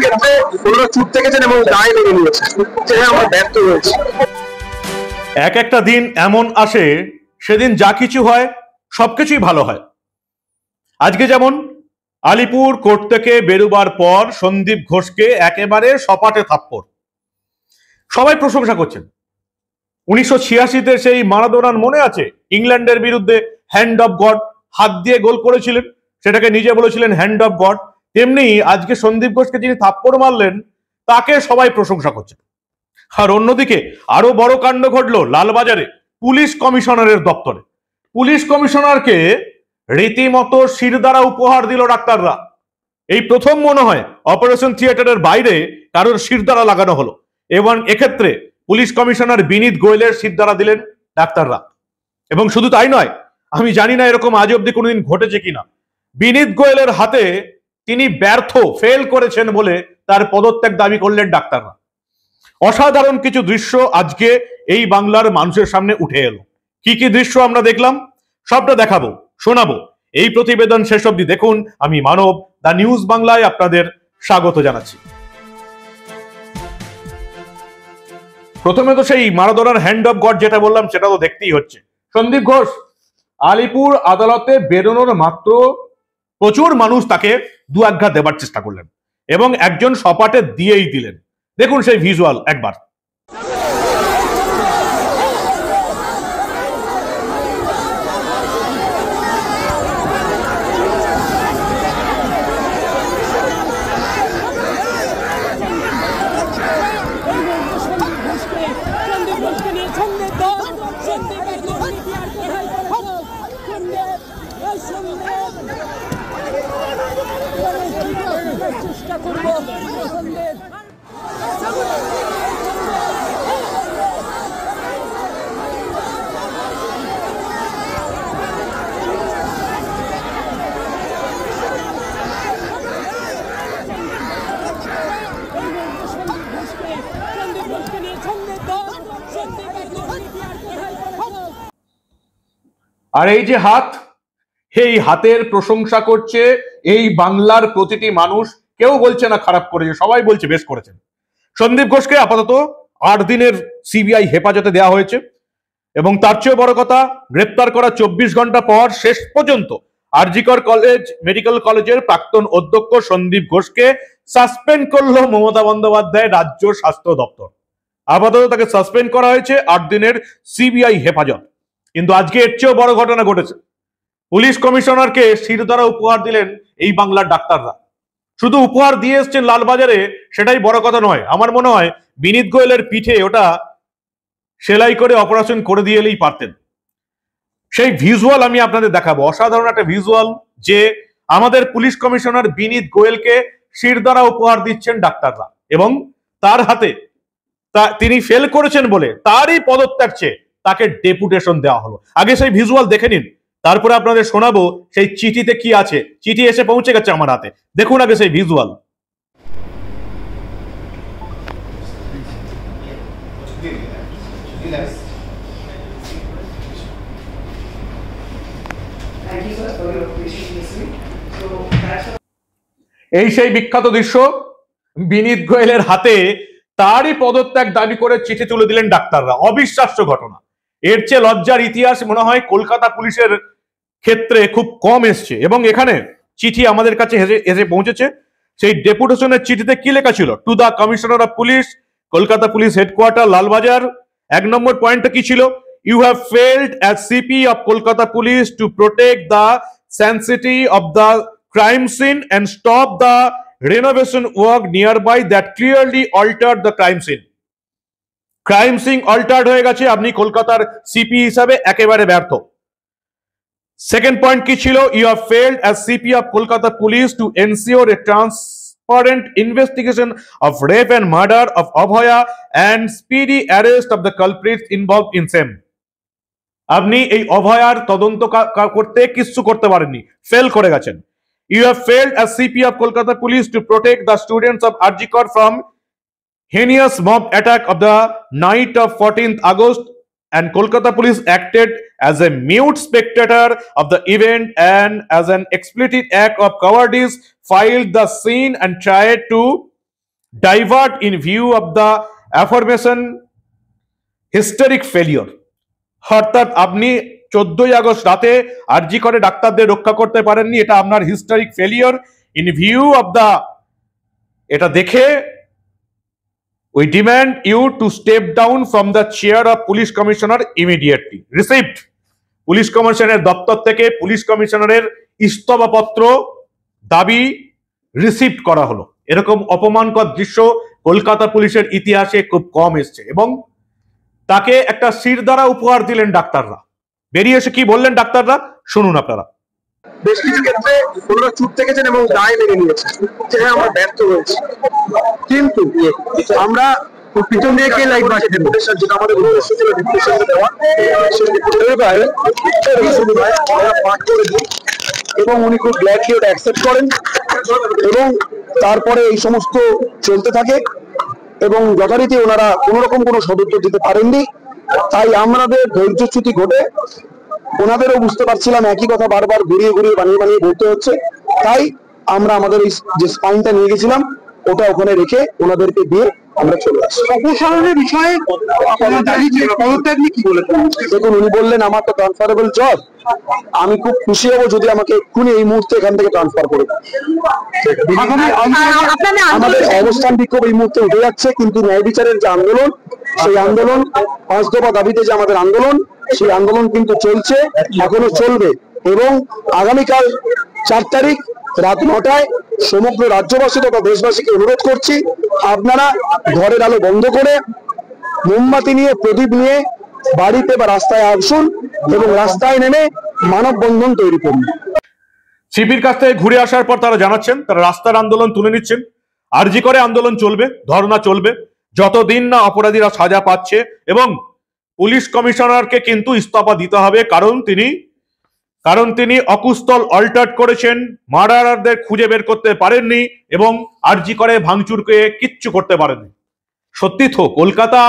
ক্ষেত্রে ওনারা চুপ থেকেছেন এবং দায় মেনে নিয়েছেন যে হ্যাঁ আমরা ব্যর্থ হয়েছি। এক একটা দিন এমন আসে সেদিন যা কিছু হয় সবকিছুই ভালো হয়। আজকে যেমন আলিপুর কোর্ট থেকে বেরোবার পর সন্দীপ ঘোষকে একেবারে সপাটে থাপ্পড়, সবাই প্রশংসা করছেন। 1986-তে সেই মারাদোনার মনে আছে, ইংল্যান্ডের বিরুদ্ধে হ্যান্ড অফ গড, হাত দিয়ে গোল করেছিলেন, সেটাকে নিজে বলেছিলেন হ্যান্ড অফ গড। তেমনি আজকে সন্দীপ ঘোষকে যিনি থাপ্পড় মারলেন তাকে সবাই প্রশংসা করছেন। আর অন্যদিকে আরো বড় কাণ্ড ঘটলো লালবাজারে পুলিশ কমিশনারের দপ্তরে। পুলিশ কমিশনারকে রীতিমতো শিরদাঁড়া উপহার দিল ডাক্তাররা। এই প্রথম মনে হয় অপারেশন থিয়েটারের বাইরে কারোর শিরদাঁড়া লাগানো হলো, এবং এক্ষেত্রে পুলিশ কমিশনার বিনীত গোয়েলের শিরদাঁড়া দিলেন ডাক্তাররা। এবং শুধু তাই নয়, আমি জানি না এরকম আজ অব্দি কোনোদিন ঘটেছে কিনা, বিনীত গোয়েলের হাতে তিনি ব্যর্থ, ফেল করেছেন বলে তার পদত্যাগ দাবি করলেন ডাক্তাররা। অসাধারণ কিছু দৃশ্য আজকে এই বাংলার মানুষের সামনে উঠে এলো। কি কি দৃশ্য আমরা দেখলাম সবটা দেখাবো, শোনাবো। এই প্রতিবেদন শেষ অবধি দেখুন। আমি মানব, দা নিউজ বাংলায় আপনাদের স্বাগত জানাচ্ছি। প্রথমে তো সেই মারাদোনার হ্যান্ড অফ গড যেটা বললাম সেটা তো দেখতেই হচ্ছে। সন্দীপ ঘোষ আলিপুর আদালতে বেরোনোর মাত্র প্রচুর মানুষ তাকে দু আঘাত দেবার চেষ্টা করলেন এবং একজন সপাটে দিয়েই দিলেন। দেখুন সেই ভিজুয়াল একবার। আর এই যে হাত, এই হাতের প্রশংসা করছে এই বাংলার প্রতিটি মানুষ। কেউ বলছে না খারাপ করেছে, সবাই বলছে বেশ করেছেন। সন্দীপ ঘোষকে আপাতত 8 দিনের সিবিআই হেফাজতে দেওয়া হয়েছে এবং তার চেয়ে বড় কথা, গ্রেপ্তার করা 24 ঘন্টা পর শেষ পর্যন্ত আরজিকর কলেজ মেডিকেল কলেজের প্রাক্তন অধ্যক্ষ সন্দীপ ঘোষকে সাসপেন্ড করলো মমতা বন্দ্যোপাধ্যায় রাজ্য স্বাস্থ্য দপ্তর। আপাতত তাকে সাসপেন্ড করা হয়েছে 8 দিনের সিবিআই হেফাজত। কিন্তু আজকে এর চেয়েও বড় ঘটনা ঘটেছে। পুলিশ কমিশনারকে শিরদাঁড়া উপহার দিলেন এই বাংলার ডাক্তাররা। শুধু উপহার দিয়ে এসছেন লালবাজারে সেটাই বড় কথা নয়। আমার মনে হয় বিনীত গোয়েলের পিঠে ওটা সেলাই করে অপারেশন করে দিয়ে এলেই পারতেন। সেই ভিজুয়াল আমি আপনাদের দেখাবো। অসাধারণ একটা ভিজুয়াল যে আমাদের পুলিশ কমিশনার বিনীত গোয়েলকে শিরদাঁড়া উপহার দিচ্ছেন ডাক্তাররা এবং তার হাতে তিনি ফেল করেছেন বলে তারই পদত্যাগ চেয়ে তাকে ডেপুটেশন দেওয়া হলো। আগে সেই ভিজুয়াল দেখে নিন, তারপরে আপনাদের শোনাবো সেই চিঠিতে কি আছে। চিঠি এসে পৌঁছে গেছে আমার হাতে, দেখুন আগে সেই ভিজুয়াল। এই সেই বিখ্যাত দৃশ্য, বিনীত গোয়েলের হাতে তারই পদত্যাগ দাবি করে চিঠি তুলে দিলেন ডাক্তাররা। অবিশ্বাস্য ঘটনা। এর চেয়ে লজ্জার ইতিহাস মনে হয় কলকাতা পুলিশের ক্ষেত্রে খুব কম এসছে। এবং এখানে চিঠি আমাদের কাছে এসে পৌঁছেছে। সেই ডেপুটেশনের চিঠিতে কি লেখা ছিল? To the commissioner of police, Kolkata police headquarter, Lalbazar. 1 number পয়েন্টটা কি ছিল? You have failed as CP of Kolkata police to protect the sanity of the crime scene and stop the renovation work nearby that clearly altered the crime scene. Crime scene altered হয়ে গেছে, আপনি কলকাতার CP হিসাবে একেবারে ব্যর্থ। Second point কি ছিল? You have failed as CP of Kolkata police to ensure a transparent investigation of rape and murder of Abhaya and speedy arrest of the culprits involved in same. আপনি এই অভয়ার তদন্ত করতে কিচ্ছু করতে পারেননি, ফেল করে গেছেন। You have failed as CP of Kolkata Police to protect the students of Arjikar from heinous mob attack of the night of 14th August, and Kolkata Police acted as a mute spectator of the event and as an explicit act of cowardice filed the scene and tried to divert in view of the affirmation hysteric failure. অর্থাৎ আপনি 14ই August রাতে আরজি করে ডাক্তারদের রক্ষা করতে পারেননি, এটা আপনার historic failure in view of the, এটা দেখে we demand you to step down from the chair of police commissioner immediately. Received, police কমিশনারের দপ্তর থেকে পুলিশ কমিশনারের ইস্তফাপত্র দাবি রিসিভ করা হলো। এরকম অপমানকর দৃশ্য কলকাতা পুলিশের ইতিহাসে খুব কম এসছে। এবং তাকে একটা শিরদাঁড়া উপহার দিলেন ডাক্তাররা। বেরিয়ে এসে কি বললেন ডাক্তাররা, শুনুন আপনারা। বেশ কিছু ক্ষেত্রে ওনারা চুপ থেকেছেন এবং দায় মেনে নিয়েছেন যে হ্যাঁ আমরা ব্যর্থ হয়েছি, কিন্তু আমরা পিছন দিয়ে কে লাইট বাঁচিয়ে দেবো, যেটা আমাদের উদ্দেশ্য ছিল ডিপ্রেশন দেওয়া, আমরা পাঠ করে দিই এবং উনি খুব গ্ল্যাডলি ওটা অ্যাকসেপ্ট করেন এবং তারপরে এই সমস্ত চলতে থাকে এবং যথারীতি ওনারা কোনো রকম কোনো সদুত্তর দিতে পারেননি। তাই আমাদের ধৈর্যচ্যুতি ঘটে ওনাদেরও বুঝতে পারছিলাম একই কথা বারবার ঘুরিয়ে ঘুরিয়ে বানিয়ে বানিয়ে বলতে হচ্ছে। তাই আমরা আমাদের এই যে স্পাইনটা নিয়ে গেছিলাম ওটা ওখানে রেখে ওনাদেরকে দিয়ে আমরা চলে আসি। অপসারণের বিষয়ে কি বলে? দেখুন, উনি বললেন আমার তো ট্রান্সফারেবল জব, আমি খুব খুশি হব যদি আমাকে এক্ষুনি এই মুহূর্তে এখান থেকে ট্রান্সফার করে দেন। আমাদের অবস্থান বিক্ষোভ এই মুহূর্তে উঠে যাচ্ছে, কিন্তু ন্যায় বিচারের যে আন্দোলন, সেই আন্দোলন 5 দফা দাবিতে যে আমাদের আন্দোলন, সেই আন্দোলন কিন্তু চলছে, এখনো চলবে। এবং আগামীকাল 4 তারিখ রাত 9টায় সমগ্র রাজ্যবাসী তথা দেশবাসীকে অনুরোধ করছি, আপনারা ঘরের আলো বন্ধ করে মোমবাতি নিয়ে, প্রদীপ নিয়ে বাড়িতে বা রাস্তায় আসুন এবং রাস্তায় নেমে মানববন্ধন তৈরি করুন। শিবির কাছ থেকে ঘুরে আসার পর তারা জানাচ্ছেন তারা রাস্তার আন্দোলন তুলে নিচ্ছেন। আরজি করে আন্দোলন চলবে, ধর্ণা চলবে যতদিন না অপরাধীরা সাজা পাচ্ছে। এবং পুলিশ কমিশনারকে কিন্তু ইস্তফা দিতে হবে, কারণ তিনি অকুস্থল অল্টার্ড করেছেন, মার্ডারারদের খুঁজে বের করতে পারেননি এবং আরজি করে ভাঙচুরকে কিচ্ছু করতে পারেননি। সত্যি তো কলকাতা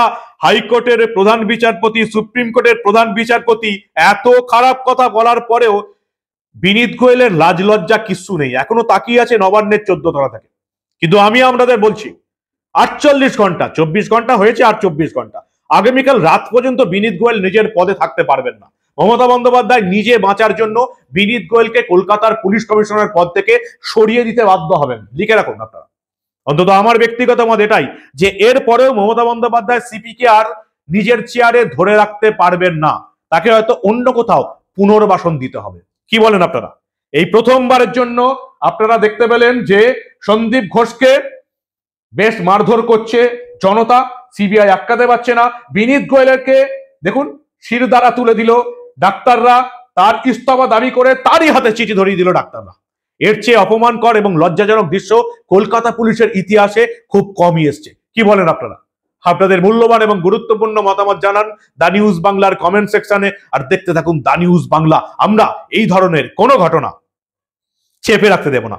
হাইকোর্টের প্রধান বিচারপতি, সুপ্রিম কোর্টের প্রধান বিচারপতি এত খারাপ কথা বলার পরেও বিনীত গোয়েলের লাজ লজ্জা কিচ্ছু নেই, এখনো তাকিয়ে আছে নবান্নের 14 তলা থেকে। কিন্তু আমি আপনাদের বলছি 48 ঘন্টা, 24 ঘন্টা হয়েছে আর 24 ঘন্টা, আগামীকাল রাত পর্যন্ত বিনীত গোয়েল নিজের পদে থাকতে পারবেন না। মমতা বন্দ্যোপাধ্যায় নিজে বাঁচার জন্য বিনীত গোয়েলকে কলকাতার পুলিশ কমিশনার পদ থেকে সরিয়ে দিতে বাধ্য হবেন। লিখে রাখুন আপনারা। অন্তত আমার ব্যক্তিগত মত এটাই যে এর পরেও মমতা বন্দ্যোপাধ্যায় সিপিকে আর নিজের চেয়ারে ধরে রাখতে পারবেন না, তাকে হয়তো অন্য কোথাও পুনর্বাসন দিতে হবে। কি বলেন আপনারা? এই প্রথমবারের জন্য আপনারা দেখতে পেলেন যে সন্দীপ ঘোষকে বেশ মারধর করছে জনতা, সিবিআই আটকাতে পারছে না। বিনীত গোয়েলকে দেখুন শিরদাঁড়া তুলে দিল ডাক্তাররা, তার ইস্তফা দাবি করে তারই হাতে চিঠি ধরিয়ে দিল ডাক্তাররা। এর চেয়ে অপমানকর এবং লজ্জাজনক দৃশ্য কলকাতা পুলিশের ইতিহাসে খুব কমই এসছে। কি বলেন আপনারা? আপনাদের মূল্যবান এবং গুরুত্বপূর্ণ মতামত জানান দা নিউজ বাংলার কমেন্ট সেকশনে। আর দেখতে থাকুন দা নিউজ বাংলা, আমরা এই ধরনের কোনো ঘটনা চেপে রাখতে দেব না।